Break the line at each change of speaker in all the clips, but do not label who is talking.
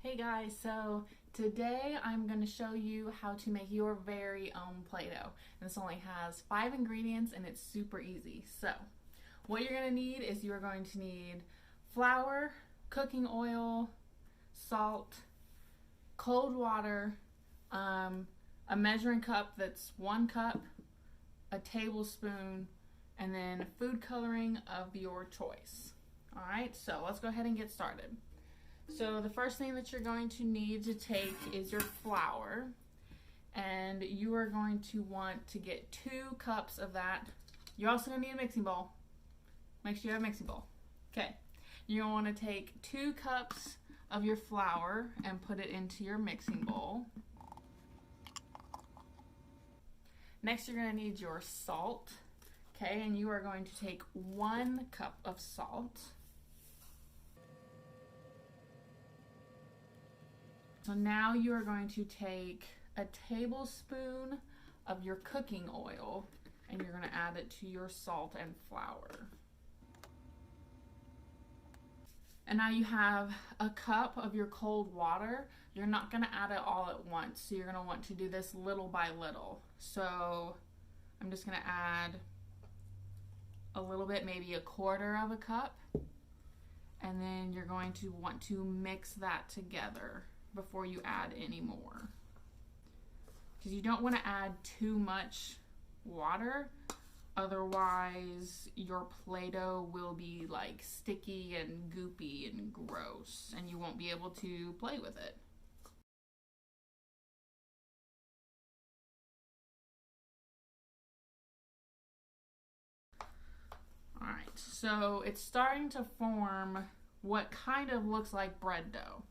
Hey guys, so today I'm going to show you how to make your very own Play-Doh. And this only has 5 ingredients and it's super easy. So, what you're going to need is you're going to need flour, cooking oil, salt, cold water, a measuring cup that's 1 cup, a tablespoon, and then food coloring of your choice. Alright, so let's go ahead and get started. So the first thing that you're going to need to take is your flour, and you are going to want to get 2 cups of that. You're also going to need a mixing bowl. Make sure you have a mixing bowl. Okay, you're going to want to take 2 cups of your flour and put it into your mixing bowl. Next you're going to need your salt. Okay, and you are going to take 1 cup of salt. So now you are going to take a tablespoon of your cooking oil and you're going to add it to your salt and flour. And now you have a cup of your cold water. You're not going to add it all at once, so you're going to want to do this little by little. So I'm just going to add a little bit, maybe 1/4 of a cup, and then you're going to want to mix that together before you add any more, because you don't want to add too much water, otherwise your Play-Doh will be like sticky and goopy and gross and you won't be able to play with it. Alright, so it's starting to form what kind of looks like bread dough.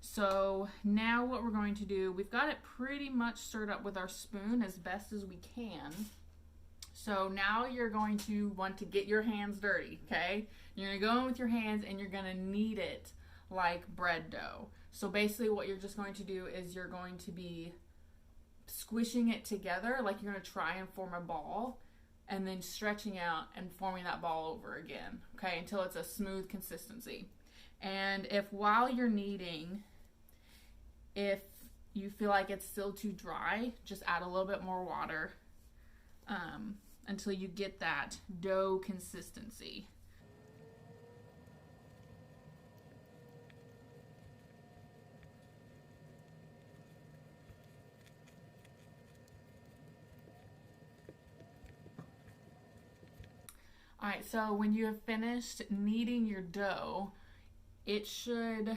So now what we're going to do, we've got it pretty much stirred up with our spoon as best as we can. So now you're going to want to get your hands dirty, okay? You're going to go in with your hands and you're going to knead it like bread dough. So basically what you're just going to do is you're going to be squishing it together like you're going to try and form a ball, and then stretching out and forming that ball over again, okay, until it's a smooth consistency. And if while you're kneading, if you feel like it's still too dry, just add a little bit more water until you get that dough consistency. Alright, so when you have finished kneading your dough, it should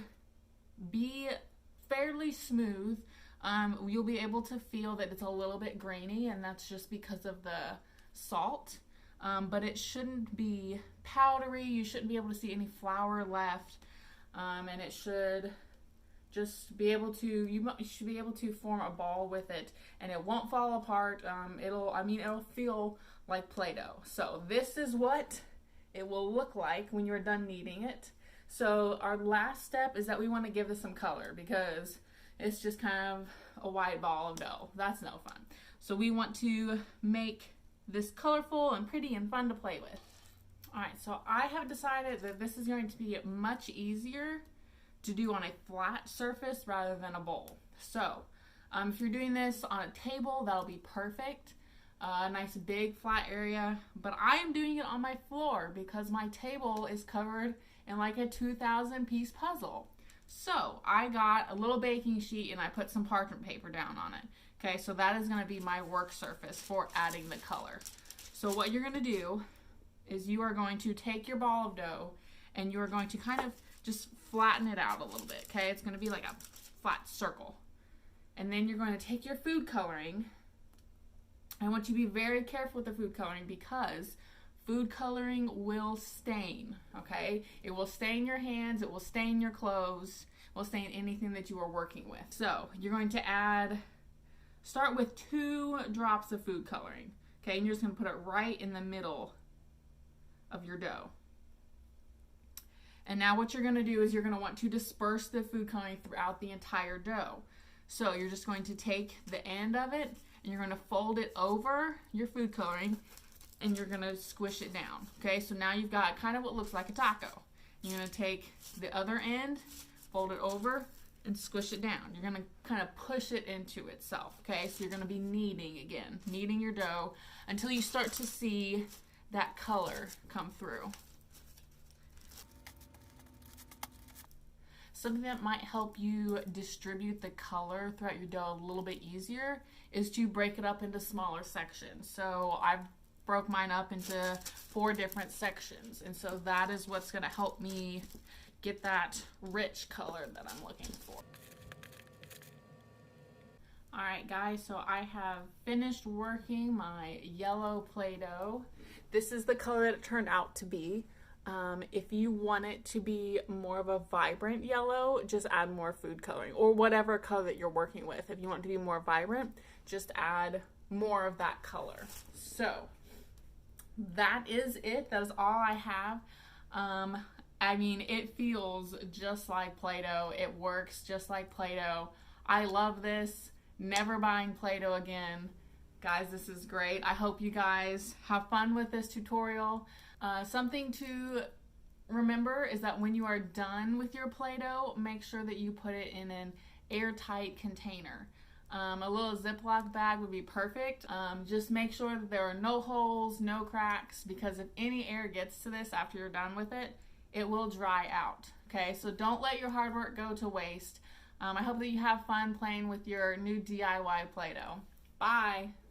be fairly smooth. You'll be able to feel that it's a little bit grainy, and that's just because of the salt. But it shouldn't be powdery. You shouldn't be able to see any flour left. And it should just be able to, you should be able to form a ball with it, and it won't fall apart. It'll feel like Play-Doh. So this is what it will look like when you're done kneading it. So our last step is that we want to give this some color, because it's just kind of a white ball of dough. That's no fun. So we want to make this colorful and pretty and fun to play with. Alright, so I have decided that this is going to be much easier to do on a flat surface rather than a bowl. So if you're doing this on a table, that'll be perfect. A nice big flat area, but I am doing it on my floor because my table is covered in like a 2,000 piece puzzle. So I got a little baking sheet and I put some parchment paper down on it. Okay, so that is going to be my work surface for adding the color. So what you're going to do is you are going to take your ball of dough and you are going to kind of just flatten it out a little bit. Okay, it's going to be like a flat circle. And then you're going to take your food coloring. I want you to be very careful with the food coloring, because food coloring will stain, okay? It will stain your hands, it will stain your clothes, it will stain anything that you are working with. So you're going to start with 2 drops of food coloring, okay? And you're just going to put it right in the middle of your dough. And now what you're going to do is you're going to want to disperse the food coloring throughout the entire dough. So you're just going to take the end of it and you're going to fold it over your food coloring and you're going to squish it down. Okay, so now you've got kind of what looks like a taco. You're going to take the other end, fold it over, and squish it down. You're gonna kind of push it into itself, okay? So you're gonna be kneading again, kneading your dough until you start to see that color come through. Something that might help you distribute the color throughout your dough a little bit easier is to break it up into smaller sections. So I've broke mine up into 4 different sections, and so that is what's going to help me get that rich color that I'm looking for. Alright guys, so I have finished working my yellow Play-Doh. This is the color that it turned out to be. If you want it to be more of a vibrant yellow, just add more food coloring, or whatever color that you're working with. If you want it to be more vibrant, just add more of that color. So that is it. That is all I have. I mean, it feels just like Play-Doh. It works just like Play-Doh. I love this. Never buying Play-Doh again. Guys, this is great. I hope you guys have fun with this tutorial. Something to remember is that when you are done with your Play-Doh, make sure that you put it in an airtight container. A little Ziploc bag would be perfect. Just make sure that there are no holes, no cracks, because if any air gets to this after you're done with it, it will dry out. Okay, so don't let your hard work go to waste. I hope that you have fun playing with your new DIY Play-Doh. Bye!